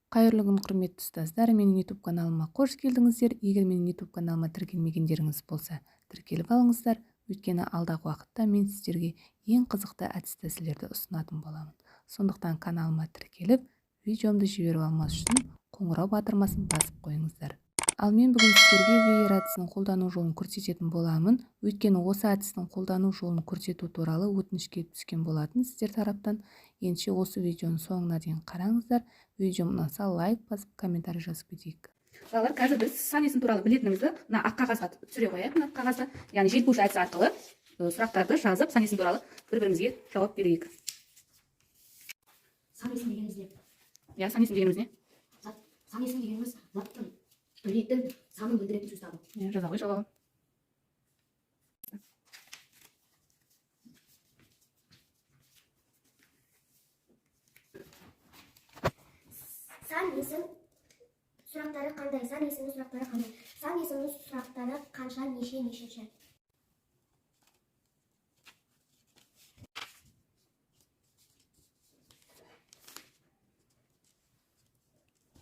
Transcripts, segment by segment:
Қайырлы күн, құрметті ұстаздар. Менің YouTube каналыма қош келдіңіздер. Егер менің YouTube каналыма тіркелмегендеріңіз болса, тіркеліп алыңыздар. Өйткені алдағы уақытта мен сіздерге ең қызықты әдіс-тәсілдерді ұсынатын боламын. Сондықтан каналыма тіркеліп, видеомды жіберіп алмас үшін қоңырау батырмасын басып қойыңыздар. Ал мен бүгін сіздерге VR әдісінің қолдану жолын көрсететін боламын. Өйткені осы әдістің қолдану жолын көрсету туралы өтініш келіп түскен болатын сіздер тараптан. Ендеше осы видеоның соңына дейін қараңыздар. Видеом ұнаса лайк басып, комментарий жазып кетейік. Балалар, қазір біз сан есім туралы білетінімізді мына ақ қағазға түсіре қояйық. Мына қағазға, яғни желпуіш әдісі арқылы сұрақтарды жазып, сан есім туралы бір-бірімізге жауап берейік. Сан есім дегеніміз не? Я, сан есім дегеніміз не? Сан есім дегеніміз заттың ретін, санын білдіретін сөз табы. Жаза ғой жауабы. Сан есім сұрақтары қандай? Сан есімнің сұрақтары қандай? Сан есімнің сұрақтары қанша, неше, нешінші?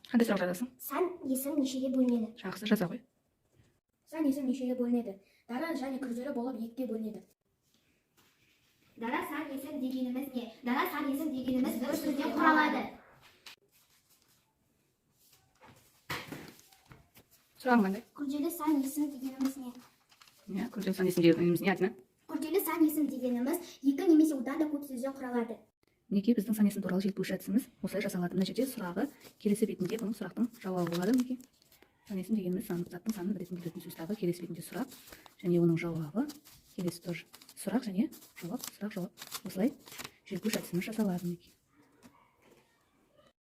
Қандай сұрақ жазасың? Сан есім нешеге бөлінеді? Жақсы, жаза ғой. Сан есім нешеге бөлінеді? Дара және күрделі болып екіге бөлінеді. Дара сан есім дегеніміз не? Дара сан есім дегеніміз бір сөзден құралады. Сұрағың қандай? Күрделі сан есім дегеніміз не? Күрделі сан есім дегеніміз не айтына? Күрделі сан есім дегеніміз екі немесе одан да көп сөзден құралады. Мінекей біздің сан есім туралы желпуіш әдісіміз осылай жасалады. Мына жерде сұрағы келесі бетінде бұның сұрақтың жауабы болады. Мінекей сан есім дегеніміз заттың санын білдіретін сөз табы, келесі бетінде сұрақ және оның жауабы, келесі тоже сұрақ және жауап, сұрақ, жауап. Осылай желпуіш әдісіміз жасалады. Мінекей